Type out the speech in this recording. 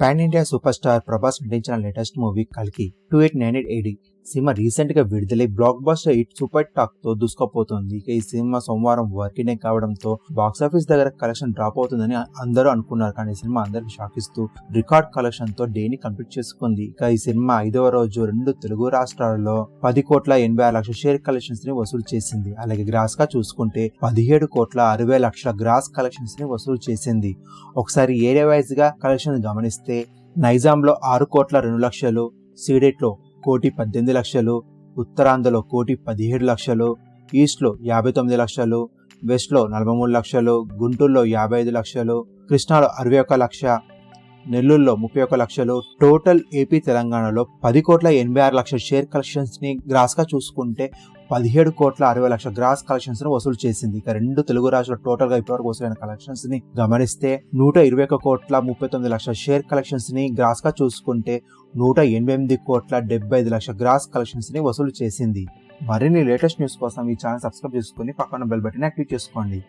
Pan India super star Prabhas నటించిన latest movie కల్కి 2898 AD cinema recent గా విడుదలై block buster hit super talk తో దూసుకుపోతుంది. ఇక ఈ సినిమా సోమవారం వర్కింగ్ డే కావడంతో బాక్సాఫీస్ దగ్గర కలెక్షన్ డ్రాప్ అవుతుందని అందరూ అనుకున్నారు. కానీ ఈ సినిమా అందరికి షాక్ ఇస్తూ రికార్డ్ కలెక్షన్ తో డేని కంప్లీట్ చేసుకుంది. ఇక ఈ సినిమా 5వ రోజు 2 తెలుగు రాష్ట్రాల్లో 10,86,00,000 షేర్ కలెక్షన్స్ ని వసూలు చేసింది. అలాగే గ్రాస్ గా చూసుకుంటే 17,60,00,000 గ్రాస్ కలెక్షన్స్ ని వసూలు చేసింది. ఒకసారి ఏరియా వైజ్ గా కలెక్షన్ గమనిస్తే నైజాంలో 6,02,00,000, సీడెట్లో 1,18,00,000, ఉత్తరాంధ్రలో 1,17,00,000, ఈస్ట్లో 59,00,000, వెస్ట్లో 43,00,000, గుంటూరులో 55,00,000, కృష్ణాలో 61,00,000, నెల్లూరులో 31,00,000. టోటల్ ఏపీ తెలంగాణలో 10,86,00,000 షేర్ కలెక్షన్స్ ని గ్రాస్ గా చూసుకుంటే 17,60,00,000 గ్రాస్ కలెక్షన్స్ ని వసూలు చేసింది. ఇక 2 తెలుగు రాష్ట్రాల టోటల్ గా ఇప్పటివరకు వసూలైన కలెక్షన్స్ ని గమనిస్తే 121,39,00,000 షేర్ కలెక్షన్స్ ని గ్రాస్ గా చూసుకుంటే 188,75,00,000 గ్రాస్ కలెక్షన్స్ ని వసూలు చేసింది. మరిన్ని లేటెస్ట్ న్యూస్ కోసం ఈ ఛానల్ సబ్స్క్రైబ్ చేసుకుని పక్కన బెల్ బటన్ యాక్టివ్ చేసుకోండి.